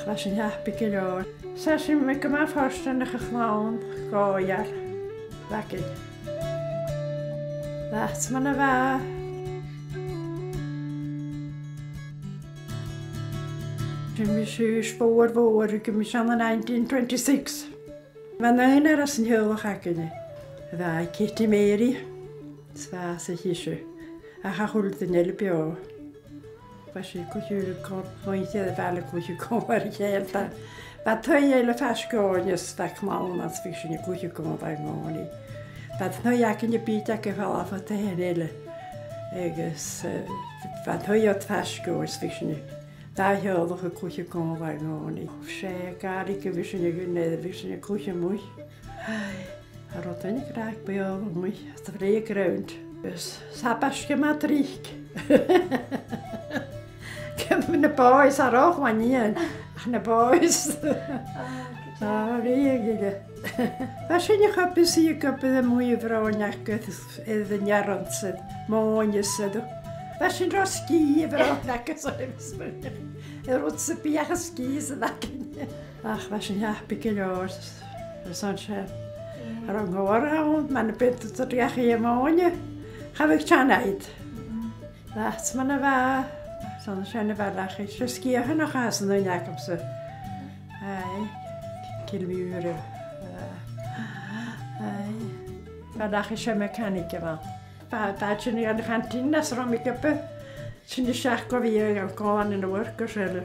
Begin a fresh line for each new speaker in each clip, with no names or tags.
was een happy jaar. Zes in mijn kama verstandige gewoon gooier. Lekker. Laat me naar waar. Ik spoor voor, ik ben aan 1926. Mijn ene is een heel gekke. Wij Kitty Mary. Het was een hisje. Ik ga goed in de bio. Was ik goed jullie kon, want je wel goed komen helpen. Wat twee hele vastgoedjes dat man als visie je goed komen bij mij. Wat nou ja in je biet ik wel af en toe hele. Ergens wat hoe je het vastgoeds visie. Daar heel nog een koetje komen bij mij. Zeker, ik wist niet nee, wist niet koetje mooi. Hij had niet graag bij jou mooi, het vrije kruint. Dus sapasje matriek. Ik heb mijn boys daar ook maar niet. Mijn boys. Ah, regelen. Was je niet op bezoek op de mooie vrouw in de Jarrandse mooijes. Was je nog skiën, vrouw? Lekker zo even. En rotse pia skiën, lekker. Ach, was je een happy jaar. Zo'n Ranghoorhound, maar ben het er echt in je mooie. Ga ik het uit. Laat me naar waar. Zo'n schöne Verlag ist. Das geht auch noch aus und dann kommt so. Hey, Kilmure. Hey, Verlag ist schon Mechaniker war. Da schon in der Kantine, das rum ich habe. Sind die Schachko wie ich kann in der Workerschule.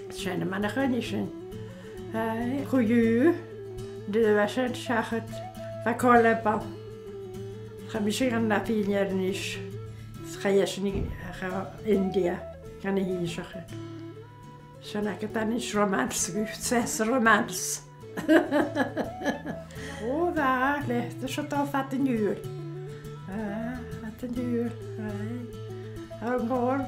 Schöne Mannchen. Hey, goeie. De was het schachet. Van Kollepa. Ga misschien naar 4 jaar niet. Ga je niet India. Kan ik hier zeggen. Zo ik het dan is romans. 6 romans. Oh, daar ligt. Dat is al wat een uur. Wat een uur. Ook hoor.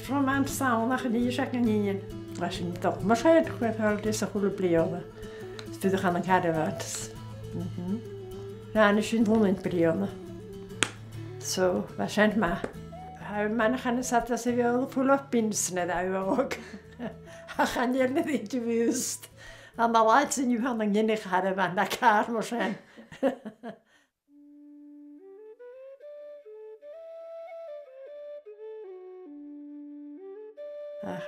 Romans staan nog niet zeggen niet. Als je niet toch. Maar schijnt het is een goede periode. Dus gaan ik harder uit. Ja, en is een wonderlijke periode. Zo, waarschijnlijk maar. Man gaan zat dat ze wel volop pinsen daar ook. Hij gaat hier niet in de wust. En dan laat ze nu gaan dan niet harder van elkaar waarschijnlijk. Ach,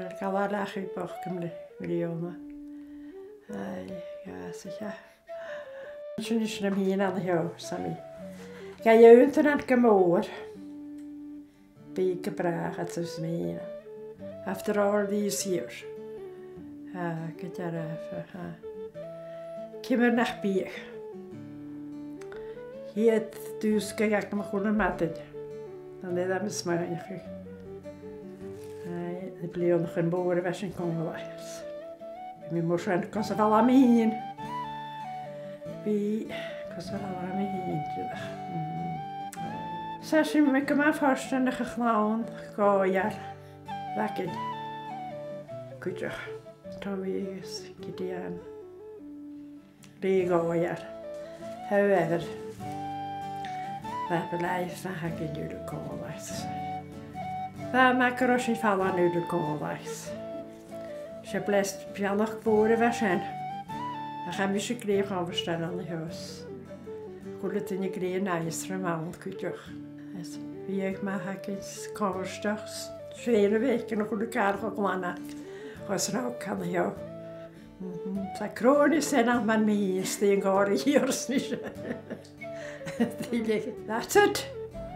ik ga wel lachen op de miljoenen. Ja, sicher. Schon ist er mir an der Sami. Ja, je unten aan het moor. Beke bracht het mee. After all these years. Ik heb daar even. Kimmer naar Bier. Hier het dus kijk ik me gewoon matten. Dan deed dat mis maar eigenlijk. Het bleef nog een boer was in Congo's. Mi moest aan kan ze wel aan me heen. Wie kan ze wel aan me heen. Zes in mijn kama verstandige gewoon gooier. Lekker. Goedje. Toen weer eens gedaan. Die gooier. However. We blijven dan ga ik in jullie koolwijs. We maken ons niet van aan jullie koolwijs. Je blijft piano geboren waarschijnlijk. Dan gaan we je kleren gaan verstellen aan het huis. Goed het in je kleren naar je stramaand kutje. Wie ik mag ik iets kamerstags. 2 weken nog goede kaart ook mannen. Als er ook kan jou. Dat kronisch zijn aan mijn meest die gaan hier niet. That's it.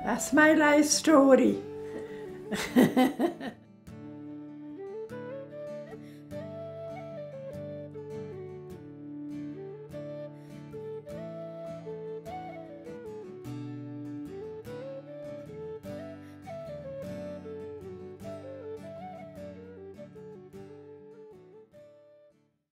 That's my life story.